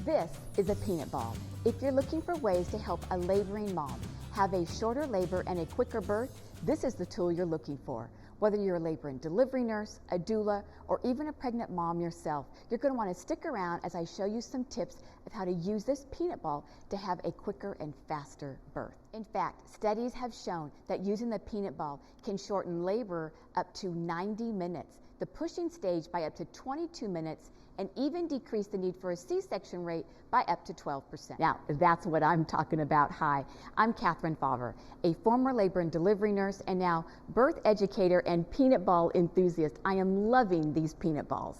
This is a peanut ball. If you're looking for ways to help a laboring mom have a shorter labor and a quicker birth, this is the tool you're looking for. Whether you're a labor and delivery nurse, a doula, or even a pregnant mom yourself, you're going to want to stick around as I show you some tips of how to use this peanut ball to have a quicker and faster birth. In fact, studies have shown that using the peanut ball can shorten labor up to 90 minutes, the pushing stage by up to 22 minutes, and even decrease the need for a C-section rate by up to 12%. Now, that's what I'm talking about. Hi, I'm Catherine Favre, a former labor and delivery nurse and now birth educator and peanut ball enthusiast. I am loving these peanut balls.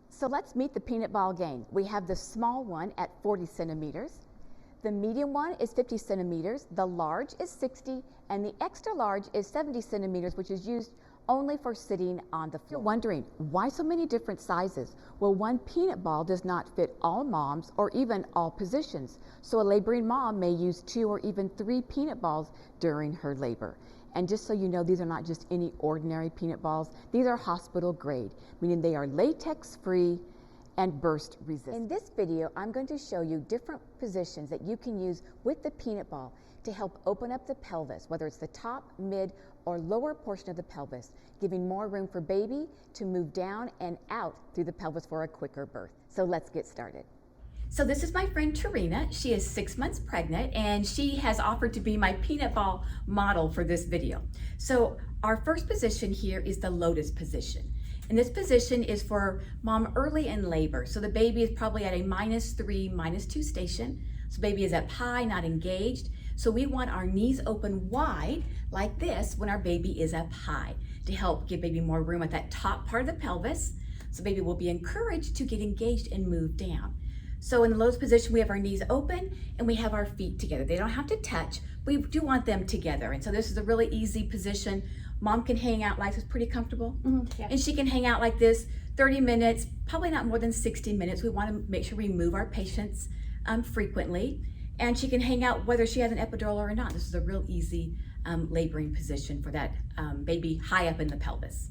So let's meet the peanut ball game. We have the small one at 40 centimeters. The medium one is 50 centimeters, the large is 60, and the extra large is 70 centimeters, which is used only for sitting on the floor. You're wondering, why so many different sizes? Well, one peanut ball does not fit all moms or even all positions. So a laboring mom may use 2 or even 3 peanut balls during her labor. And just so you know, these are not just any ordinary peanut balls. These are hospital grade, meaning they are latex free and burst resistant. In this video, I'm going to show you different positions that you can use with the peanut ball to help open up the pelvis, whether it's the top, mid, or lower portion of the pelvis, giving more room for baby to move down and out through the pelvis for a quicker birth. So let's get started. So this is my friend Tarina. She is 6 months pregnant and she has offered to be my peanut ball model for this video. So our first position here is the Lotus Position. And this position is for mom early in labor. So the baby is probably at a -3, -2 station. So baby is up high, not engaged. So we want our knees open wide like this when our baby is up high to help give baby more room at that top part of the pelvis. So baby will be encouraged to get engaged and move down. So in the Lotus Position, we have our knees open and we have our feet together. They don't have to touch. We do want them together. And so this is a really easy position. Mom can hang out like this, pretty comfortable. Yeah. And she can hang out like this 30 minutes, probably not more than 60 minutes. We want to make sure we move our patients frequently. And she can hang out whether she has an epidural or not. This is a real easy laboring position for that baby high up in the pelvis.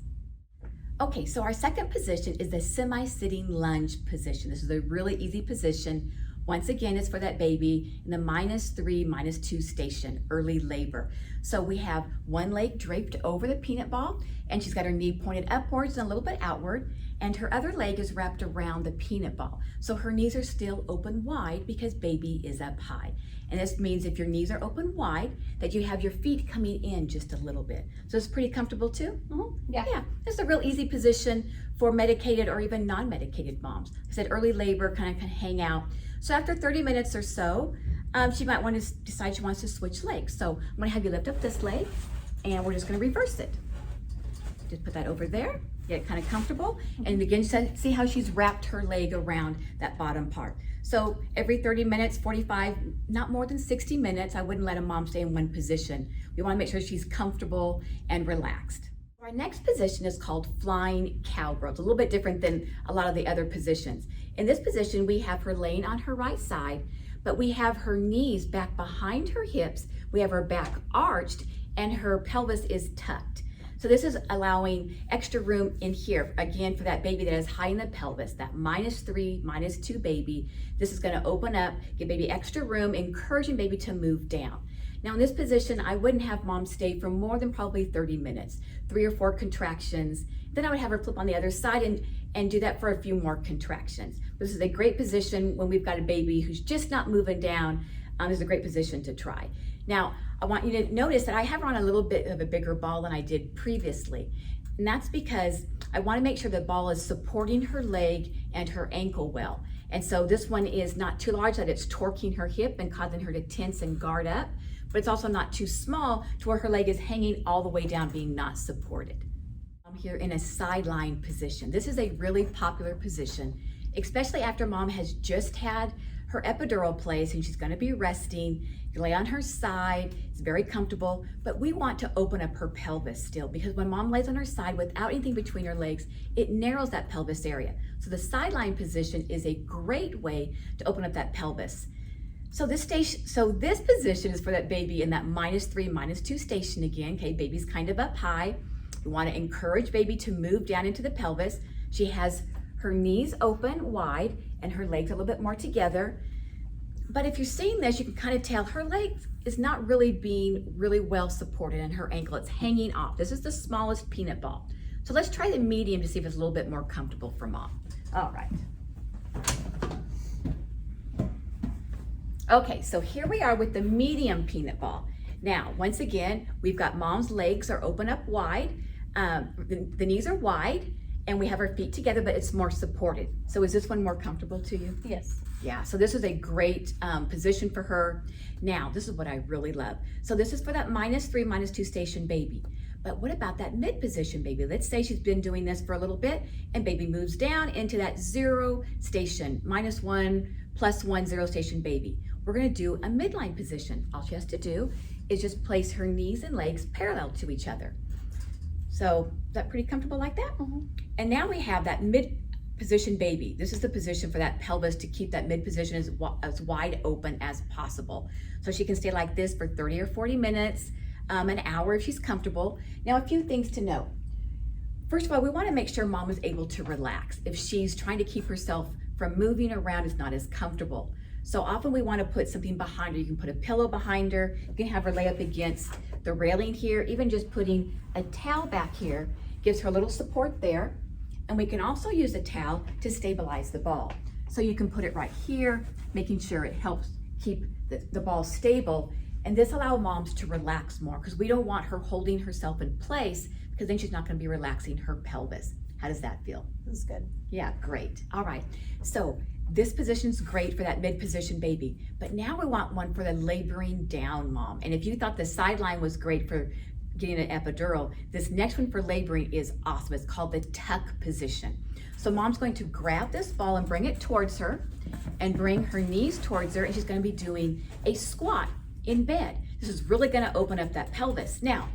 Okay, so our second position is the semi-sitting lunge position. This is a really easy position. Once again, it's for that baby in the -3, -2 station, early labor. So we have one leg draped over the peanut ball and she's got her knee pointed upwards and a little bit outward, and her other leg is wrapped around the peanut ball. So her knees are still open wide because baby is up high. And this means if your knees are open wide, that you have your feet coming in just a little bit. So it's pretty comfortable too? Yeah, it's a real easy position for medicated or even non-medicated moms. I said early labor, kind of can hang out. So after 30 minutes or so, she might want to decide she wants to switch legs. So I'm going to have you lift up this leg and we're just going to reverse it. Just put that over there, get it kind of comfortable, and begin to see how she's wrapped her leg around that bottom part. So every 30 minutes, 45, not more than 60 minutes, I wouldn't let a mom stay in one position. We want to make sure she's comfortable and relaxed. Our next position is called Flying Cowgirl. It's a little bit different than a lot of the other positions. In this position, we have her laying on her right side, but we have her knees back behind her hips. We have her back arched and her pelvis is tucked. So this is allowing extra room in here, again, for that baby that is high in the pelvis, that -3, -2 baby. This is gonna open up, give baby extra room, encouraging baby to move down. Now in this position, I wouldn't have mom stay for more than probably 30 minutes, 3 or 4 contractions. Then I would have her flip on the other side and do that for a few more contractions. This is a great position when we've got a baby who's just not moving down. This is a great position to try. Now, I want you to notice that I have her on a little bit of a bigger ball than I did previously. And that's because I want to make sure the ball is supporting her leg and her ankle well. And so this one is not too large that it's torquing her hip and causing her to tense and guard up, but it's also not too small to where her leg is hanging all the way down, being not supported. I'm here in a sideline position. This is a really popular position, especially after mom has just had her epidural placed and she's going to be resting. You lay on her side, it's very comfortable, but we want to open up her pelvis still, because when mom lays on her side without anything between her legs, it narrows that pelvis area. So the sideline position is a great way to open up that pelvis. So this position is for that baby in that -3, -2 station again. Okay, baby's kind of up high. You want to encourage baby to move down into the pelvis. She has her knees open wide and her legs are a little bit more together. But if you're seeing this, you can kind of tell her leg is not really being really well supported, and her ankle, it's hanging off. This is the smallest peanut ball. So let's try the medium to see if it's a little bit more comfortable for mom. All right. Okay, so here we are with the medium peanut ball. Now, once again, we've got mom's legs are open up wide, the knees are wide, and we have our feet together, but it's more supported. So is this one more comfortable to you? Yes. Yeah, so this is a great position for her. Now, this is what I really love. So this is for that -3, -2 station baby. But what about that mid position baby? Let's say she's been doing this for a little bit and baby moves down into that 0 station, -1, +1, 0 station baby. We're gonna do a midline position. All she has to do is just place her knees and legs parallel to each other. So is that pretty comfortable like that? Mm-hmm. And now we have that mid position baby. This is the position for that pelvis to keep that mid position as wide open as possible. So she can stay like this for 30 or 40 minutes, an hour if she's comfortable. Now, a few things to note. First of all, we want to make sure mom is able to relax. If she's trying to keep herself from moving around, it's not as comfortable. So often we want to put something behind her. You can put a pillow behind her. You can have her lay up against the railing here. Even just putting a towel back here gives her a little support there. And we can also use a towel to stabilize the ball. So you can put it right here, making sure it helps keep the ball stable. And this allows moms to relax more, because we don't want her holding herself in place, because then she's not going to be relaxing her pelvis. How does that feel? That's good. Yeah, great. All right. So this position's great for that mid position baby, but now we want one for the laboring down mom. And if you thought the sideline was great for getting an epidural, this next one for laboring is awesome. It's called the tuck position. So mom's going to grab this ball and bring it towards her and bring her knees towards her, and she's going to be doing a squat in bed. This is really going to open up that pelvis. Now,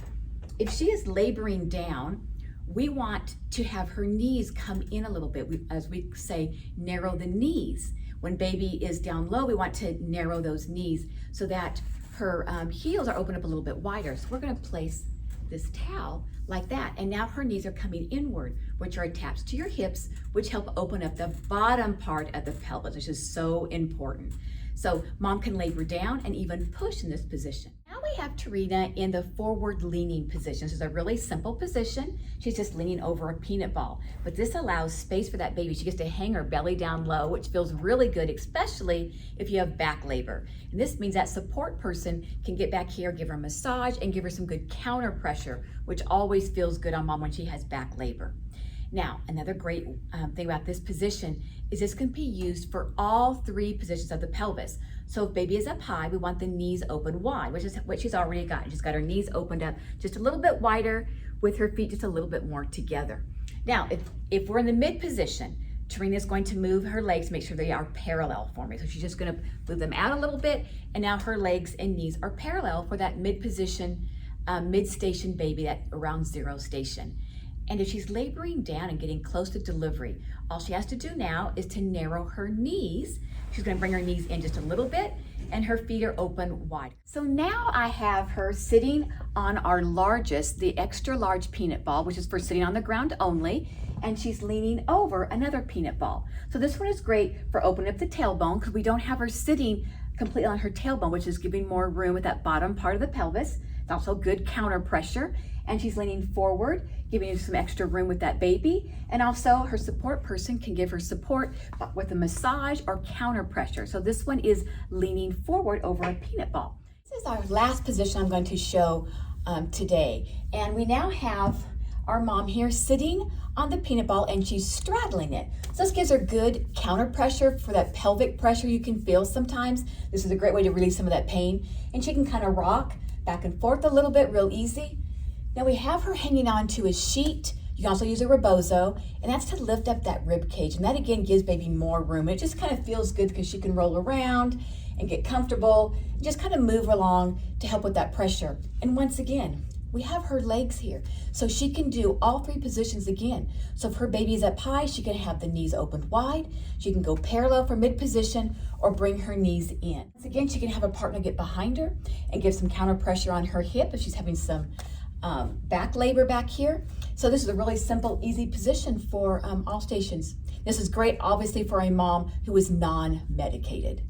if she is laboring down, we want to have her knees come in a little bit. As we say, narrow the knees. When baby is down low, we want to narrow those knees so that her heels are open up a little bit wider. So we're going to place this towel like that, and now her knees are coming inward, which are attached to your hips, which help open up the bottom part of the pelvis, which is so important. So mom can labor down and even push in this position. Now we have Tarina in the forward leaning position. This is a really simple position. She's just leaning over a peanut ball, but this allows space for that baby. She gets to hang her belly down low, which feels really good, especially if you have back labor. And this means that support person can get back here, give her a massage, and give her some good counter pressure, which always feels good on mom when she has back labor. Now, another great thing about this position is this can be used for all 3 positions of the pelvis. So if baby is up high, we want the knees open wide, which is what she's already got. She's got her knees opened up just a little bit wider with her feet just a little bit more together. Now, if we're in the mid position, Tarina is going to move her legs, make sure they are parallel for me. So she's just going to move them out a little bit, and now her legs and knees are parallel for that mid position, mid station baby, that around 0 station. And if she's laboring down and getting close to delivery, all she has to do now is to narrow her knees. She's going to bring her knees in just a little bit, and her feet are open wide. So now I have her sitting on our largest, the extra large peanut ball, which is for sitting on the ground only, and she's leaning over another peanut ball. So this one is great for opening up the tailbone, because we don't have her sitting completely on her tailbone, which is giving more room with that bottom part of the pelvis. It's also good counter pressure, and she's leaning forward, giving you some extra room with that baby. And also her support person can give her support with a massage or counter pressure. So this one is leaning forward over a peanut ball. This is our last position I'm going to show today. And we now have our mom here sitting on the peanut ball, and she's straddling it. So this gives her good counter pressure for that pelvic pressure you can feel sometimes. This is a great way to release some of that pain. And she can kind of rock back and forth a little bit, real easy. Now we have her hanging on to a sheet. You can also use a rebozo, and that's to lift up that rib cage. And that again gives baby more room. It just kind of feels good because she can roll around and get comfortable and just kind of move along to help with that pressure. And once again, we have her legs here, so she can do all 3 positions again. So if her baby is up high, she can have the knees opened wide. She can go parallel for mid position or bring her knees in. Once again, she can have a partner get behind her and give some counter pressure on her hip if she's having some back labor back here. So this is a really simple, easy position for all stations. This is great, obviously, for a mom who is non-medicated.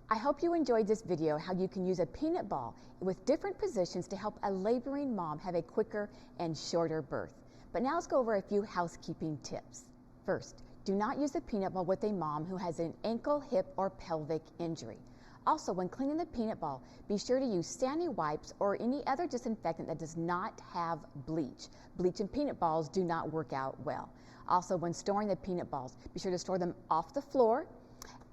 I hope you enjoyed this video, how you can use a peanut ball with different positions to help a laboring mom have a quicker and shorter birth. But now let's go over a few housekeeping tips. First, do not use the peanut ball with a mom who has an ankle, hip, or pelvic injury. Also, when cleaning the peanut ball, be sure to use standing wipes or any other disinfectant that does not have bleach. Bleach and peanut balls do not work out well. Also, when storing the peanut balls, be sure to store them off the floor,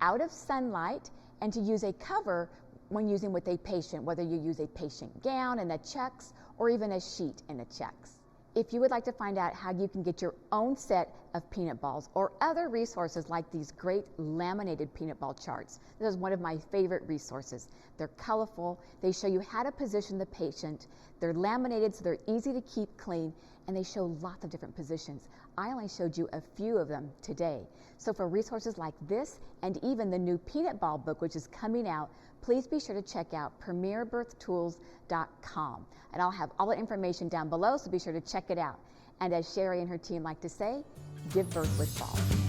out of sunlight, and to use a cover when using with a patient, whether you use a patient gown and a checks or even a sheet and a checks. If you would like to find out how you can get your own set of peanut balls or other resources like these great laminated peanut ball charts, this is one of my favorite resources. They're colorful, they show you how to position the patient, they're laminated so they're easy to keep clean, and they show lots of different positions. I only showed you a few of them today. So for resources like this and even the new peanut ball book, which is coming out, please be sure to check out premierbirthtools.com. And I'll have all the information down below, so be sure to check it out. And as Sherry and her team like to say, give birth with balls.